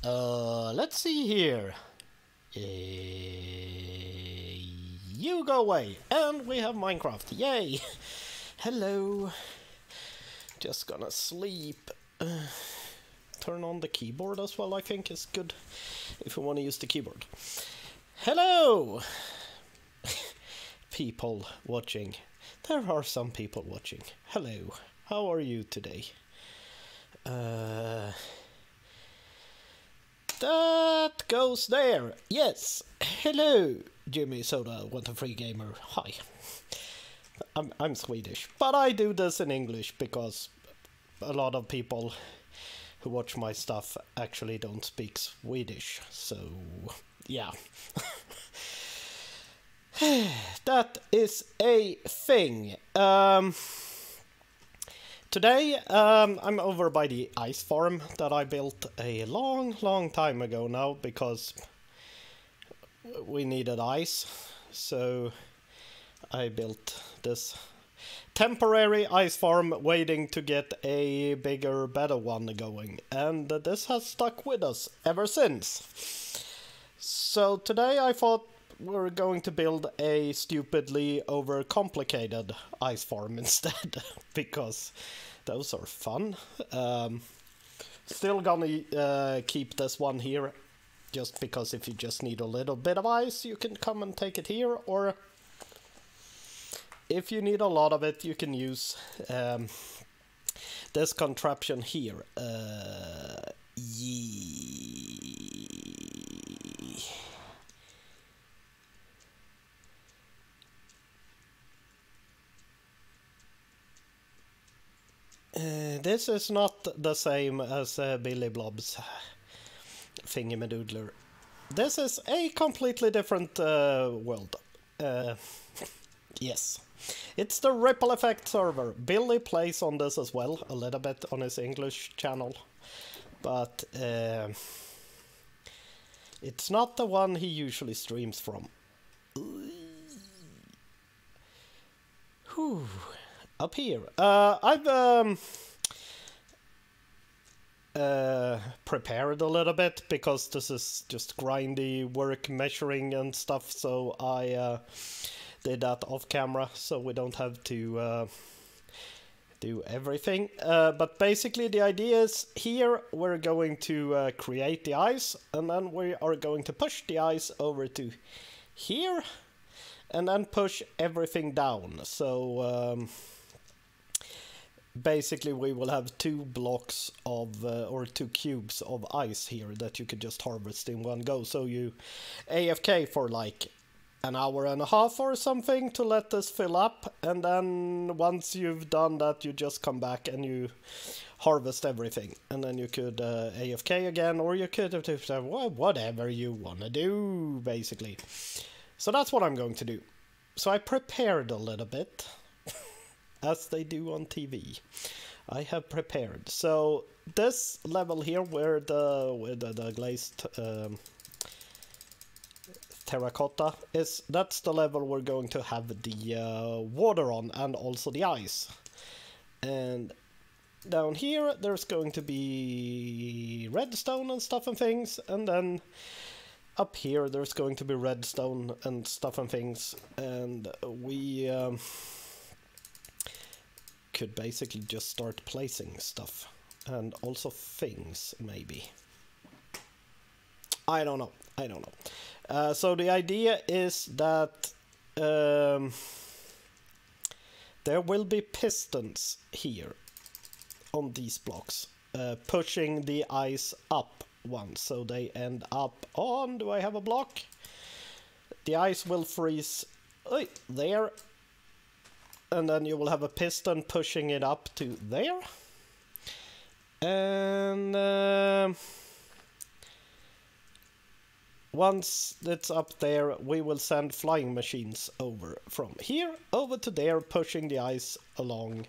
Let's see here. You go away, and we have Minecraft. Yay! Hello. Just gonna sleep. Turn on the keyboard as well, I think is good if you want to use the keyboard. Hello! People watching. There are some people watching. Hello. How are you today? That goes there. Yes. Hello, Jimmy Soda, what a free gamer. Hi. I'm Swedish, but I do this in English because a lot of people who watch my stuff actually don't speak Swedish. So, yeah. That is a thing. Today, I'm over by the ice farm that I built a long time ago now because we needed ice. So I built this temporary ice farm waiting to get a bigger, better one going. And this has stuck with us ever since. So today I thought we're going to build a stupidly overcomplicated ice farm instead, because those are fun. Still gonna keep this one here, just because if you just need a little bit of ice, you can come and take it here, or if you need a lot of it, you can use this contraption here. This is not the same as Billy Blob's thingamadoodler. This is a completely different world. Yes. It's the Ripple Effect server. Billy plays on this as well, a little bit on his English channel. But it's not the one he usually streams from. Whew. Up here. I've prepared a little bit because this is just grindy work measuring and stuff, so I did that off camera so we don't have to do everything. But basically the idea is here we're going to create the ice, and then we are going to push the ice over to here and then push everything down. So basically we will have 2 blocks of or 2 cubes of ice here that you could just harvest in one go, so you AFK for like an hour and a half or something to let this fill up, and then once you've done that you just come back and you harvest everything, and then you could AFK again, or you could whatever you want to do basically. So that's what I'm going to do. So I prepared a little bit as they do on TV. I have prepared. So this level here, where the glazed terracotta is, that's the level we're going to have the water on, and also the ice. And down here there's going to be redstone and stuff and things, and then up here there's going to be redstone and stuff and things, and we could basically just start placing stuff, and also things maybe. I don't know. So the idea is that there will be pistons here on these blocks pushing the ice up once, so they end up on, do I have a block? The ice will freeze there, and then you will have a piston pushing it up to there, and once it's up there we will send flying machines over from here over to there, pushing the ice along,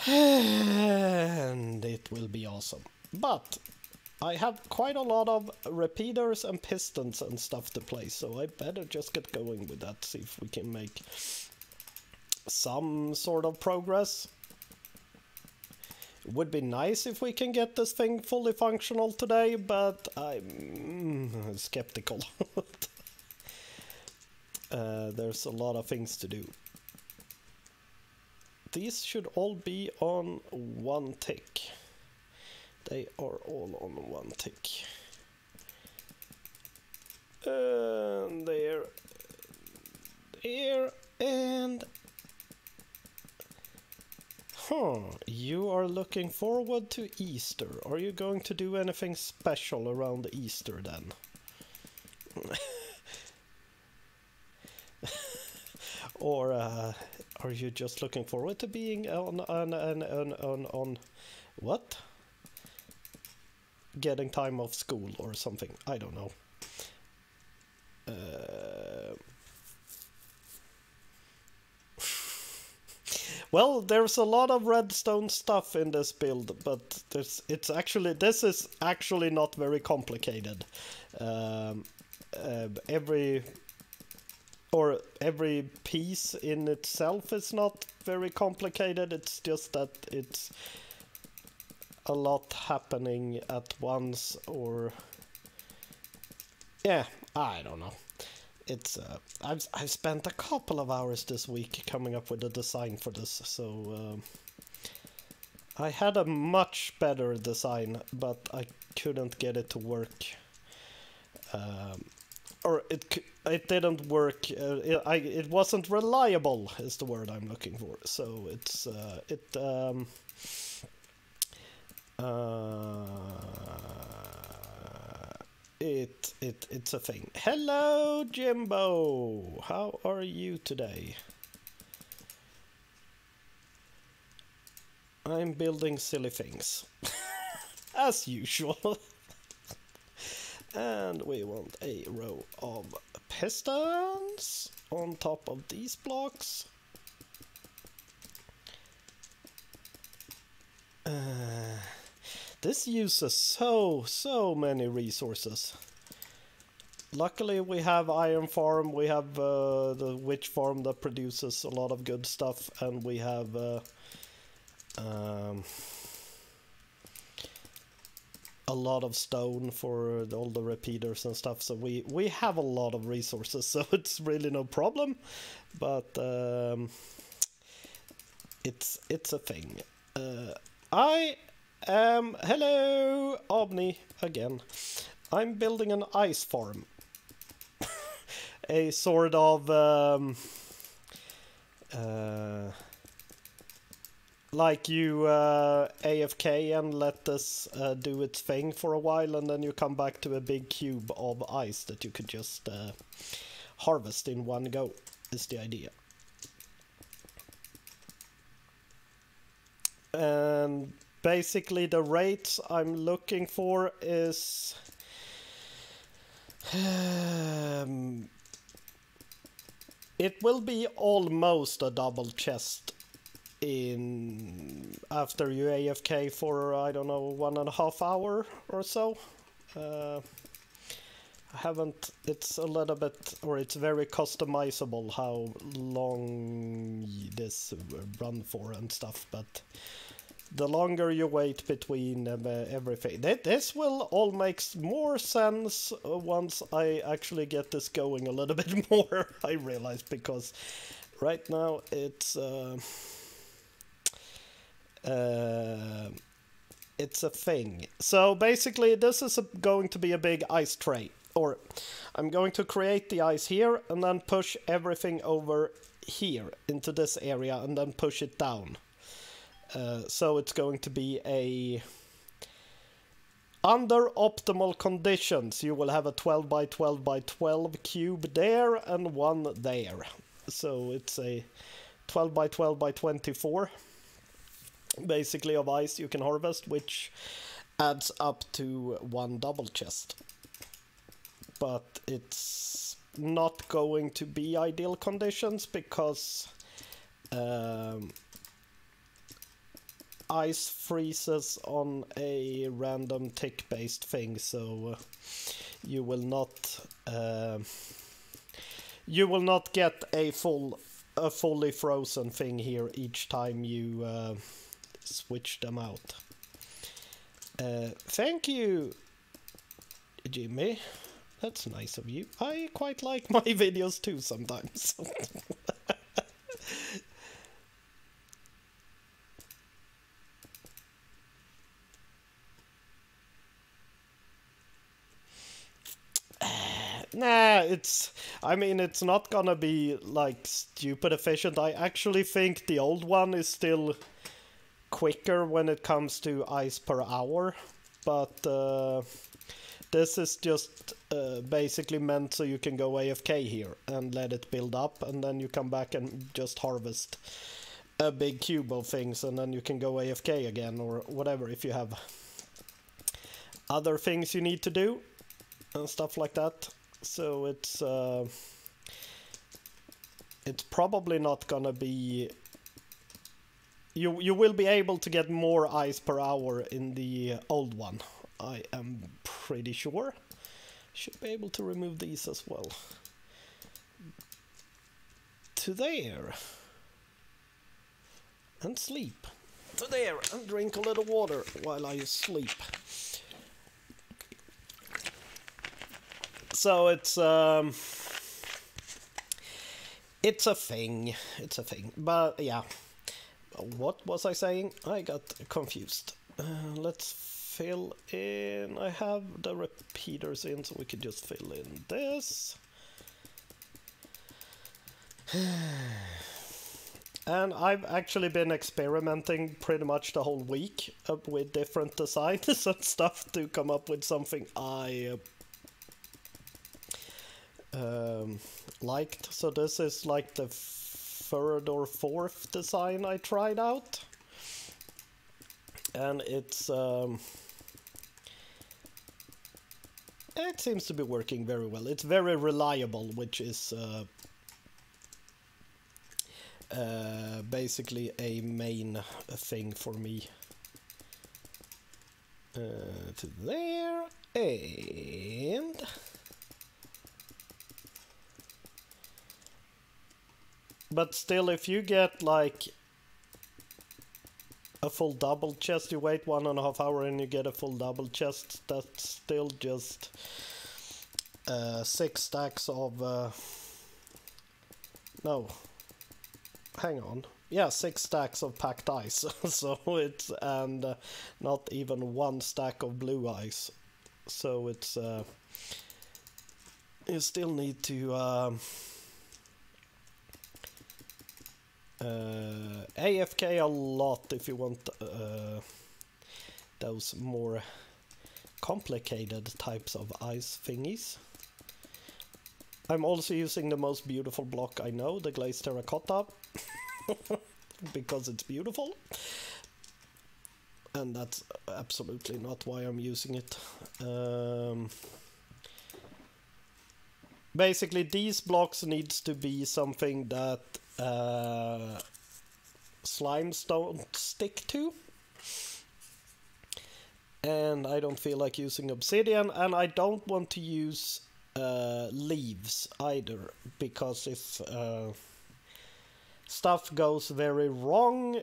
and it will be awesome. But I have quite a lot of repeaters and pistons and stuff to place, so I better just get going with that, see if we can make some sort of progress. Would be nice if we can get this thing fully functional today, but I'm skeptical. There's a lot of things to do. These should all be on one tick. They are all on one tick. And there, and... you are looking forward to Easter. Are you going to do anything special around Easter then? Or are you just looking forward to being on what? Getting time off school or something? I don't know. Well, there's a lot of redstone stuff in this build, but this is actually not very complicated. Every piece in itself is not very complicated. It's just that it's a lot happening at once, or yeah, I don't know. It's I've spent a couple of hours this week coming up with a design for this, so I had a much better design, but I couldn't get it to work. Or it didn't work. It wasn't reliable is the word I'm looking for. So it's it's a thing. Hello, Jimbo. How are you today? I'm building silly things, as usual. And we want a row of pistons on top of these blocks. This uses so many resources. Luckily we have iron farm, we have the witch farm that produces a lot of good stuff, and we have a lot of stone for all the repeaters and stuff, so we have a lot of resources, so it's really no problem. But it's a thing. Hello, Omni again. I'm building an ice farm. A sort of like you AFK and let this do its thing for a while, and then you come back to a big cube of ice that you could just harvest in one go, is the idea. And basically the rates I'm looking for is it will be almost a double chest in after you AFK for, I don't know, 1.5 hours or so. I haven't, it's a little bit, or it's very customizable how long this run for and stuff, but the longer you wait between everything, this will all make more sense once I actually get this going a little bit more, I realize, because right now it's a thing. So basically this is going to be a big ice tray, or I'm going to create the ice here and then push everything over here into this area and then push it down. So it's going to be a, under optimal conditions, you will have a 12 by 12 by 12 cube there and one there. So it's a 12 by 12 by 24 basically of ice you can harvest, which adds up to one double chest. But it's not going to be ideal conditions because ice freezes on a random tick based thing, so you will not get a fully frozen thing here each time you switch them out. Thank you, Jimmy. That's nice of you. I quite like my videos too sometimes. Nah, I mean, it's not gonna be like stupid efficient. I actually think the old one is still quicker when it comes to ice per hour, but this is just basically meant so you can go AFK here and let it build up, and then you come back and just harvest a big cube of things, and then you can go AFK again or whatever if you have other things you need to do and stuff like that. So it's probably not gonna be. You will be able to get more ice per hour in the old one. I am pretty sure. Should be able to remove these as well. To there. And sleep. To there and drink a little water while I sleep. So it's a thing. It's a thing. But yeah. What was I saying? I got confused. Let's fill in. I have the repeaters in, so we could just fill in this. And I've actually been experimenting pretty much the whole week with different designs and stuff to come up with something I liked. So this is like the third or fourth design I tried out, and it seems to be working very well. It's very reliable, which is basically a main thing for me. To there, and but still, if you get like a full double chest, you wait 1.5 hours and you get a full double chest, that's still just 6 stacks of no, hang on, yeah, 6 stacks of packed ice. So it's, and not even 1 stack of blue ice. So it's you still need to AFK a lot if you want those more complicated types of ice thingies. I'm also using the most beautiful block I know, the glazed terracotta, because it's beautiful. And that's absolutely not why I'm using it. Basically, these blocks needs to be something that slimes don't stick to, and I don't feel like using obsidian, and I don't want to use leaves either, because if stuff goes very wrong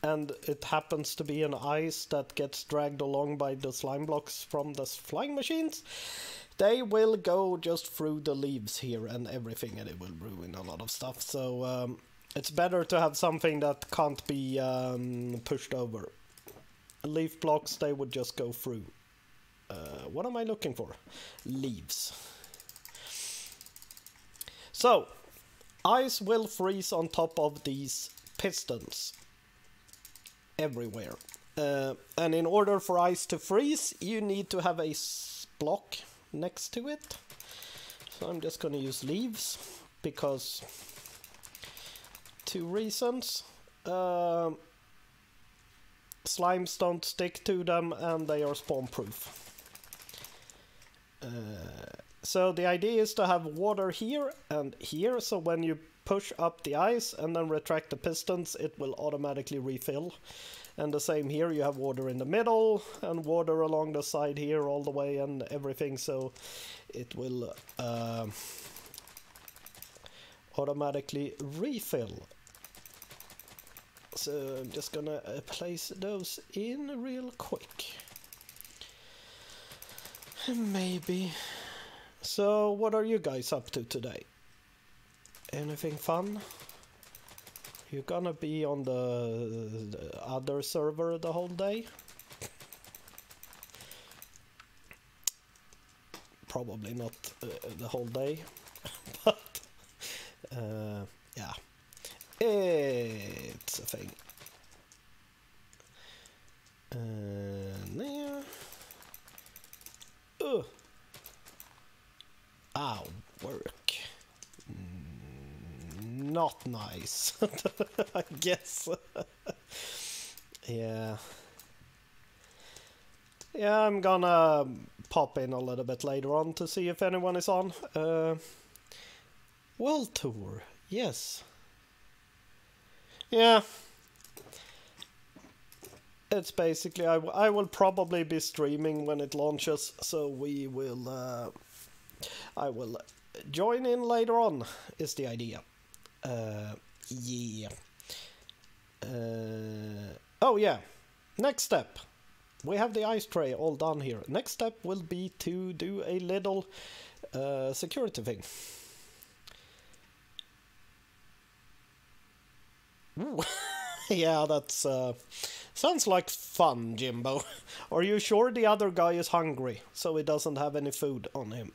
and it happens to be an ice that gets dragged along by the slime blocks from the flying machines, they will go just through the leaves here and everything, and it will ruin a lot of stuff. So it's better to have something that can't be pushed over. Leaf blocks, they would just go through. What am I looking for? Leaves. So, ice will freeze on top of these pistons everywhere. And in order for ice to freeze, you need to have a block next to it. So I'm just going to use leaves because 2 reasons. Slimes don't stick to them and they are spawn proof. So the idea is to have water here and here, so when you push up the ice and then retract the pistons, it will automatically refill. And the same here, you have water in the middle and water along the side here all the way and everything, so it will automatically refill So I'm just gonna place those in real quick. Maybe. So what are you guys up to today? Anything fun? You're gonna be on the other server the whole day? Probably not the whole day, but yeah, it's a thing. Yeah. Ow, work. Not nice, I guess. Yeah. Yeah, I'm gonna pop in a little bit later on to see if anyone is on. World Tour, yes. Yeah. It's basically, I will probably be streaming when it launches, so we will, I will join in later on, is the idea. Yeah. Oh yeah, next step. We have the ice tray all done here. Next step will be to do a little security thing. Ooh. Yeah, that's sounds like fun, Jimbo. Are you sure the other guy is hungry, so he doesn't have any food on him?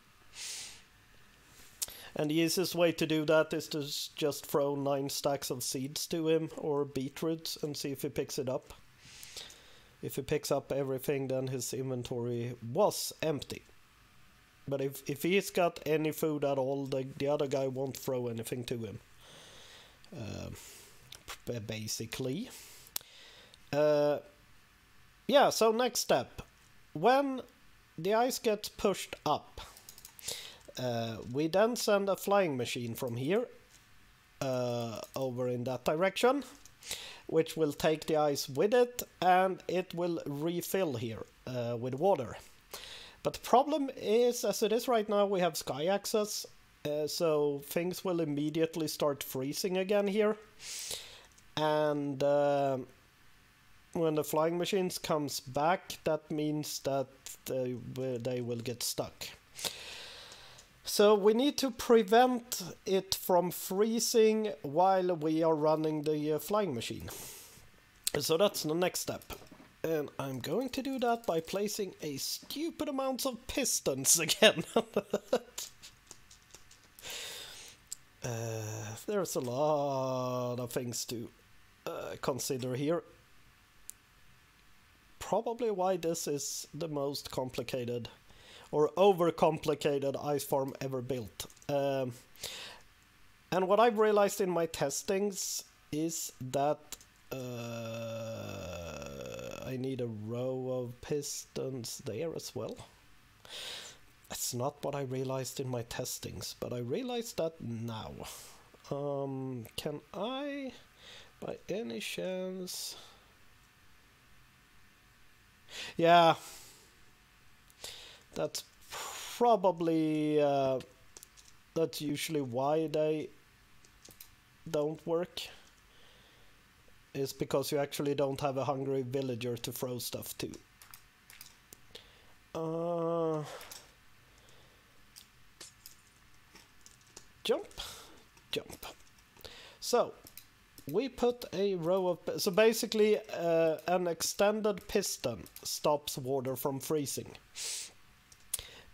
And the easiest way to do that is to just throw 9 stacks of seeds to him, or beetroots, and see if he picks it up. If he picks up everything, then his inventory was empty. But if he's got any food at all, the other guy won't throw anything to him. Basically. Yeah, so next step. When the ice gets pushed up, we then send a flying machine from here over in that direction, which will take the ice with it, and it will refill here with water. But the problem is, as it is right now, we have sky access, so things will immediately start freezing again here. And when the flying machines comes back, that means that they will get stuck. So we need to prevent it from freezing while we are running the flying machine. So that's the next step. And I'm going to do that by placing a stupid amount of pistons again. There's a lot of things to consider here. Probably why this is the most complicated or overcomplicated ice farm ever built. And what I've realized in my testings is that I need a row of pistons there as well. That's not what I realized in my testings, but I realized that now. Can I, by any chance... Yeah, that's probably, that's usually why they don't work. Is because you actually don't have a hungry villager to throw stuff to. Jump, jump. So we put a row of... So basically an extended piston stops water from freezing.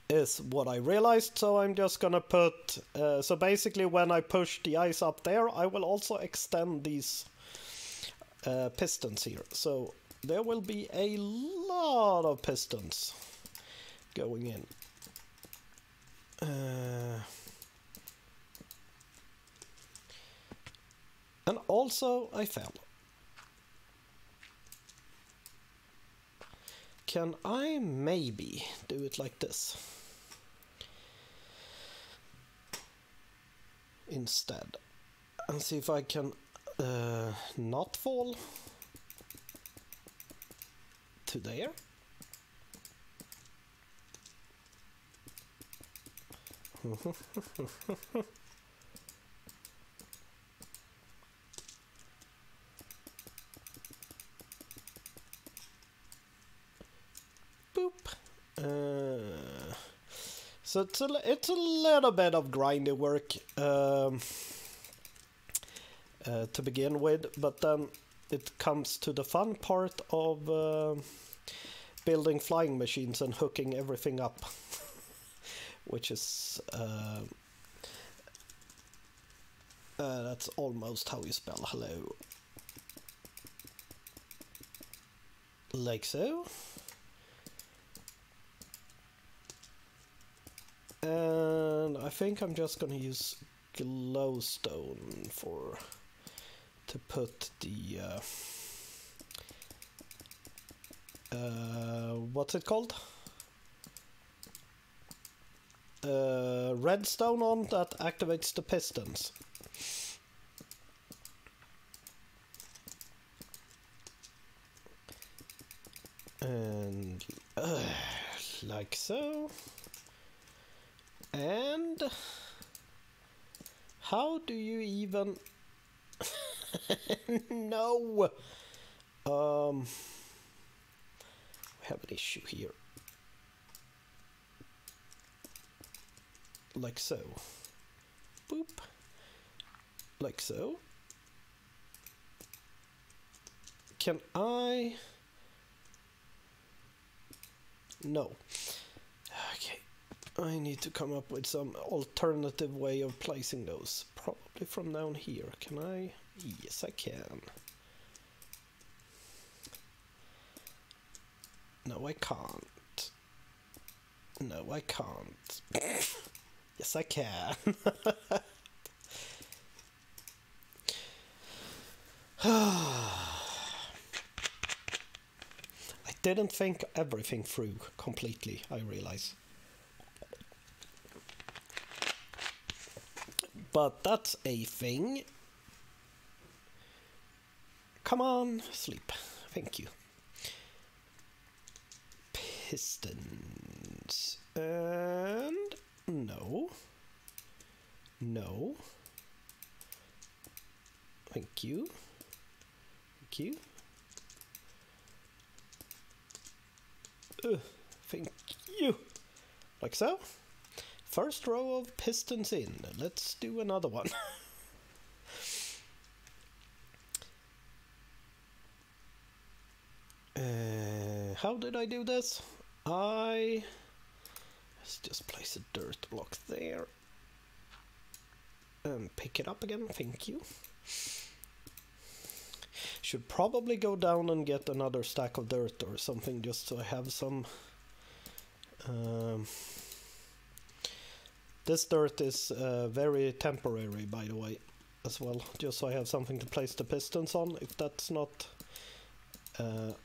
Is what I realized, so I'm just gonna put... so basically when I push the ice up there, I will also extend these pistons here. So there will be a lot of pistons going in. And also I fell. Can I maybe do it like this instead? And see if I can not fall to there. So it's a little bit of grindy work to begin with, but then it comes to the fun part of building flying machines and hooking everything up, which is that's almost how you spell hello. Like so. And I think I'm just gonna use glowstone to put the what's it called? Redstone on that activates the pistons. And like so. And how do you even no we have an issue here. Like so. Boop. Like so. Can I? No. Okay. I need to come up with some alternative way of placing those. Probably from down here. Can I? Yes, I can. No, I can't. No, I can't. Yes, I can. I didn't think everything through completely, I realize. But that's a thing. Come on, sleep. Thank you. Pistons. And no. No. Thank you. Thank you. Thank you. Like so. First row of pistons in. Let's do another one. How did I do this? Let's just place a dirt block there. And pick it up again. Thank you. Should probably go down and get another stack of dirt or something just so I have some... This dirt is very temporary, by the way, as well. Just so I have something to place the pistons on, if that's not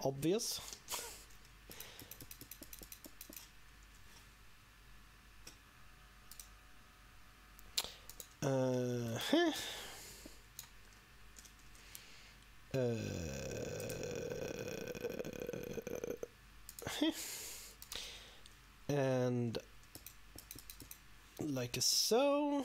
obvious. And like so.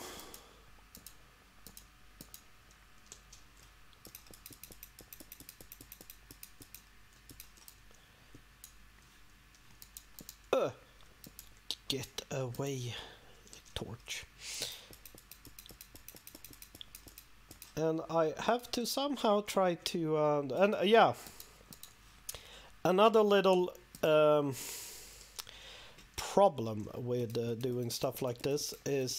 Get away, torch. And I have to somehow try to yeah, another little problem with doing stuff like this is